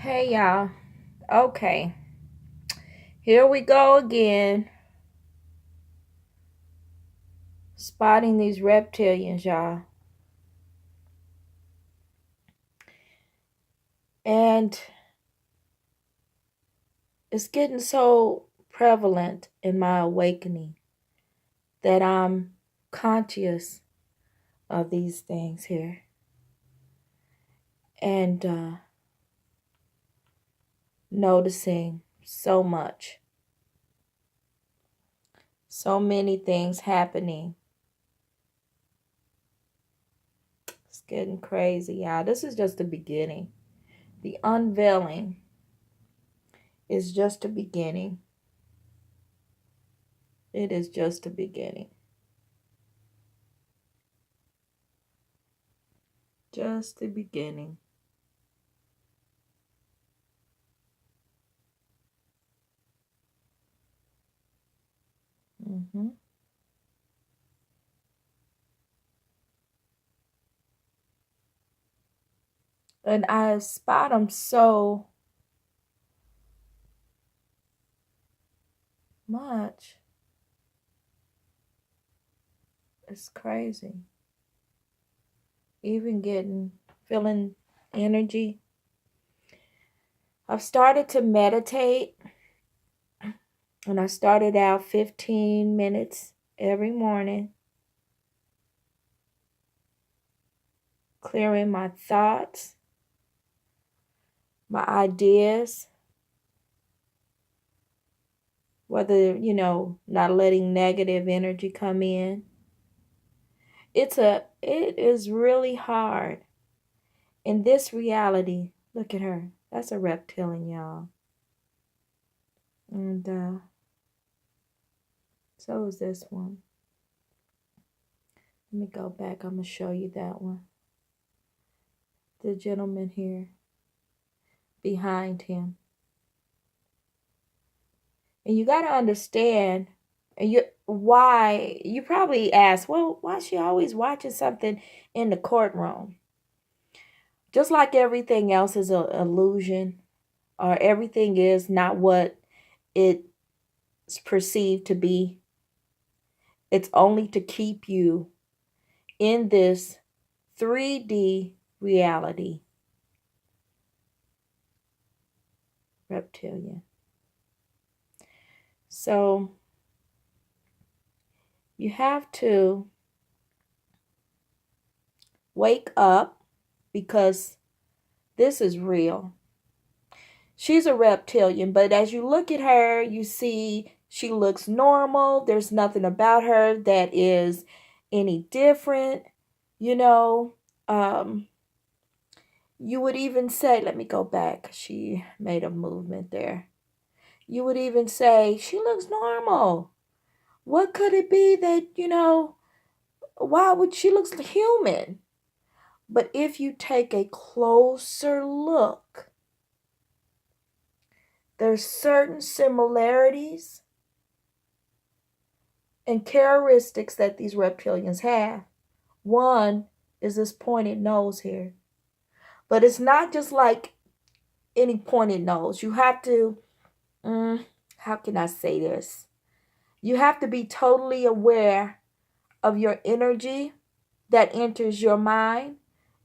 Hey y'all. Okay. Here we go again. Spotting these reptilians, y'all. And it's getting so prevalent in my awakening that I'm conscious of these things here. And noticing so much. So many things happening. It's getting crazy, y'all. This is just the beginning. The unveiling is just the beginning. It is just the beginning. Just the beginning. Mm-hmm. And I spot them so much. It's crazy. Even feeling energy. I've started to meditate, and I started out 15 minutes every morning, clearing my thoughts, my ideas, whether, not letting negative energy come in. It is really hard in this reality. Look at her. That's a reptilian, y'all. And so is this one. Let me go back. I'm going to show you that one. The gentleman here behind him. And you got to understand why. You probably ask, well, why is she always watching something in the courtroom? Just like everything else is an illusion, or everything is not what it's perceived to be. It's only to keep you in this 3D reality. Reptilian. So you have to wake up, because this is real. She's a reptilian, but as you look at her, you see she looks normal. There's nothing about her that is any different. You know, you would even say, let me go back. She made a movement there. You would even say, she looks normal. What could it be that, why would she looks human? But if you take a closer look, there's certain similarities and characteristics that these reptilians have. One is this pointed nose here. But it's not just like any pointed nose. You have to, how can I say this? You have to be totally aware of your energy that enters your mind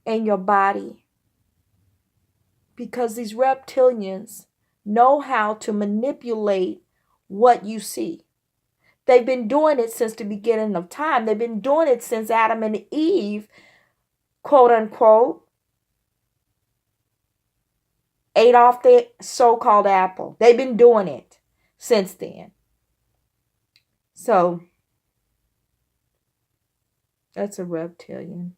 and your body. Because these reptilians know how to manipulate what you see. They've been doing it since the beginning of time. They've been doing it since Adam and Eve, quote unquote, ate off the so-called apple. They've been doing it since then. So that's a reptilian.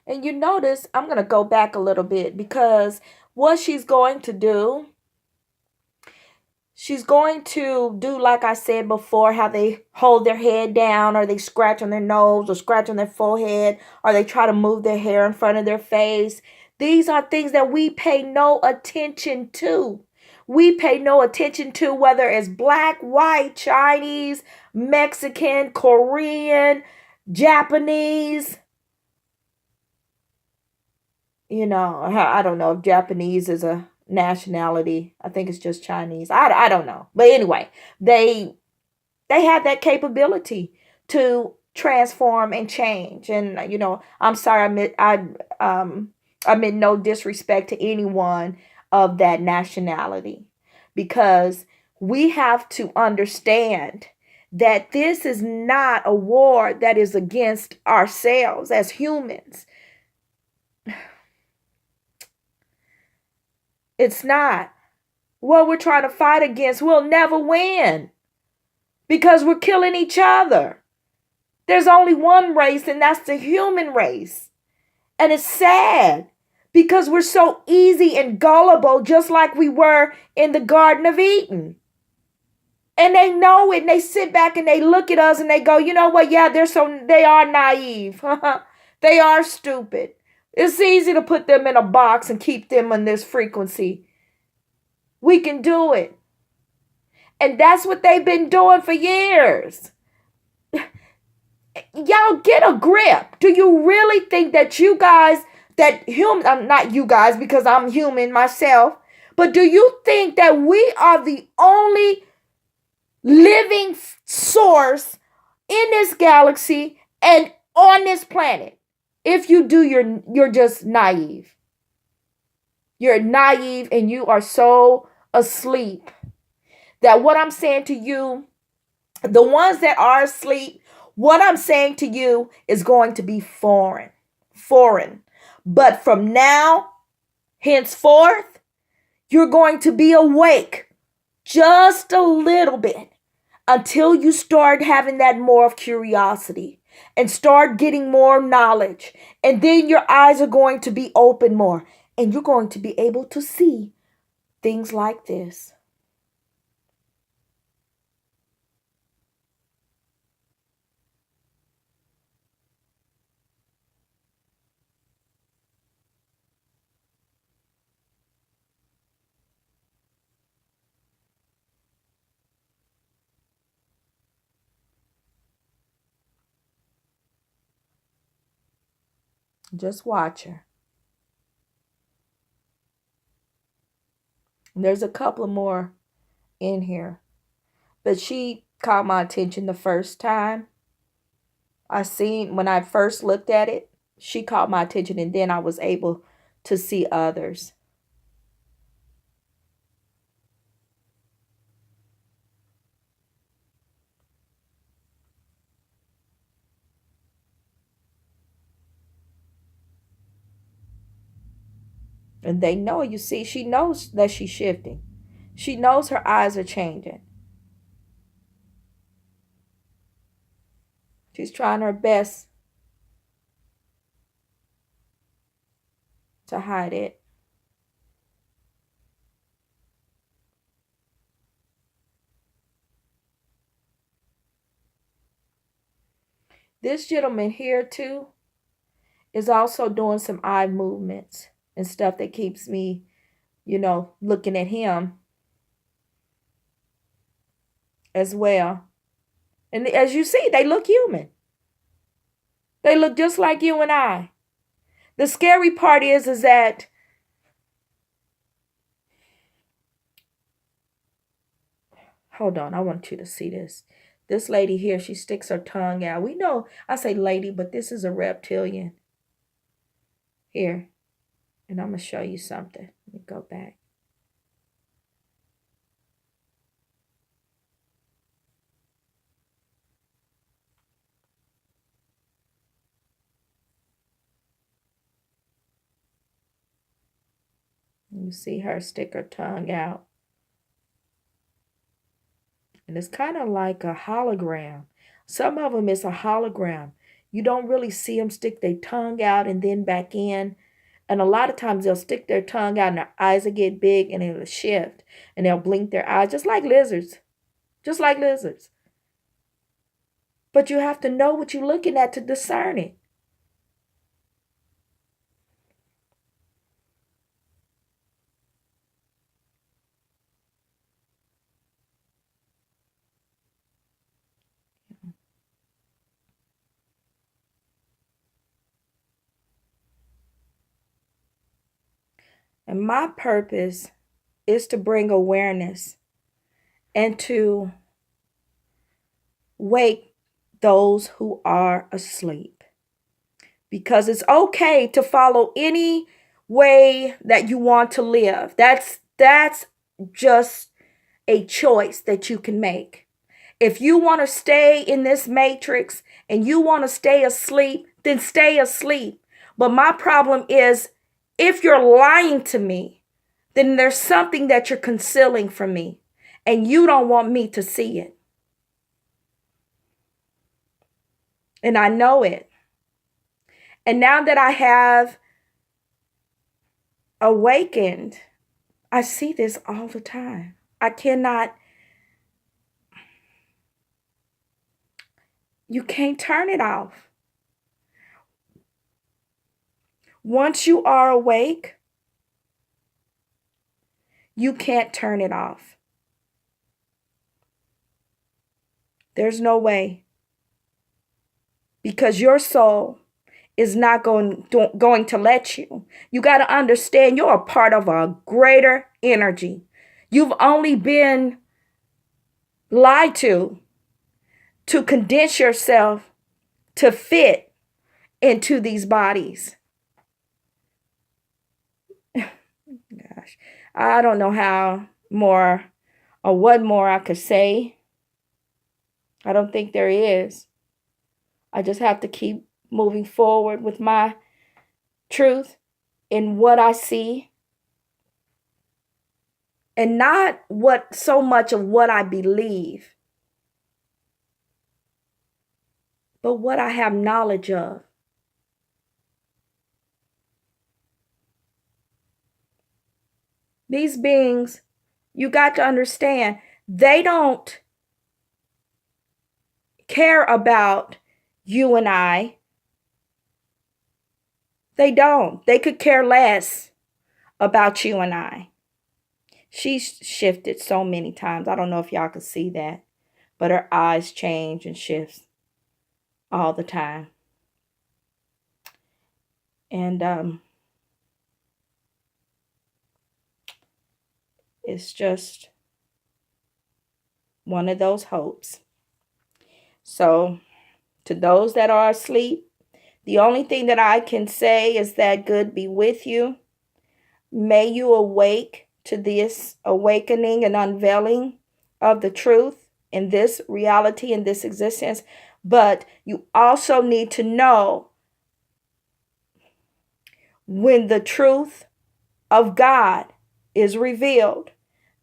And you notice, I'm going to go back a little bit, because what she's going to do, she's going to do, like I said before, how they hold their head down, or they scratch on their nose, or scratch on their forehead, or they try to move their hair in front of their face. These are things that we pay no attention to. We pay no attention to whether it's black, white, Chinese, Mexican, Korean, Japanese. I don't know if Japanese is a nationality. I think it's just Chinese. I don't know. But anyway, they have that capability to transform and change. And I'm sorry, I meant no disrespect to anyone of that nationality, because we have to understand that this is not a war that is against ourselves as humans. It's not. What we're trying to fight against, we'll never win because we're killing each other. There's only one race, and that's the human race. And it's sad because we're so easy and gullible, just like we were in the Garden of Eden. And they know it, and they sit back and they look at us and they go, you know what? Yeah, they are naive. They are stupid. It's easy to put them in a box and keep them on this frequency. We can do it. And that's what they've been doing for years. Y'all get a grip. Do you really think that you guys, I'm not you guys because I'm human myself, but do you think that we are the only living source in this galaxy and on this planet? If you do, you're just naive. You're naive and you are so asleep that what I'm saying to you, the ones that are asleep, what I'm saying to you is going to be foreign. But from now, henceforth, you're going to be awake just a little bit until you start having that more of curiosity and start getting more knowledge. And then your eyes are going to be open more and you're going to be able to see things like this. Just watch her. There's a couple more in here, but she caught my attention the first time. When I first looked at it, she caught my attention, and then I was able to see others. And they know, you see, she knows that she's shifting. She knows her eyes are changing. She's trying her best to hide it. This gentleman here, too, is also doing some eye movements and stuff that keeps me, looking at him as well. And as you see, they look human. They look just like you and I. The scary part is that hold on, I want you to see this. This lady here, she sticks her tongue out. We know, I say lady, but this is a reptilian. Here, and I'm going to show you something. Let me go back. You see her stick her tongue out. And it's kind of like a hologram. Some of them is a hologram. You don't really see them stick their tongue out and then back in. And a lot of times they'll stick their tongue out and their eyes will get big and it'll shift. And they'll blink their eyes just like lizards. Just like lizards. But you have to know what you're looking at to discern it. And my purpose is to bring awareness and to wake those who are asleep. Because it's okay to follow any way that you want to live. That's just a choice that you can make. If you want to stay in this matrix and you want to stay asleep, then stay asleep. But my problem is, if you're lying to me, then there's something that you're concealing from me, and you don't want me to see it. And I know it. And now that I have awakened, I see this all the time. You can't turn it off. Once you are awake, you can't turn it off. There's no way. Because your soul is not going to let you. You got to understand you're a part of a greater energy. You've only been lied to condense yourself to fit into these bodies. Gosh, I don't know how more or what more I could say. I don't think there is. I just have to keep moving forward with my truth in what I see, and not what so much of what I believe, but what I have knowledge of. These beings, you got to understand, they don't care about you and I. They don't. They could care less about you and I. She's shifted so many times. I don't know if y'all can see that, but her eyes change and shifts all the time. And it's just one of those hopes. So, to those that are asleep, the only thing that I can say is that good be with you. May you awake to this awakening and unveiling of the truth in this reality, in this existence. But you also need to know, when the truth of God is revealed,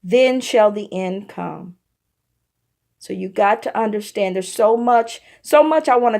then shall the end come. So you got to understand, there's so much I want to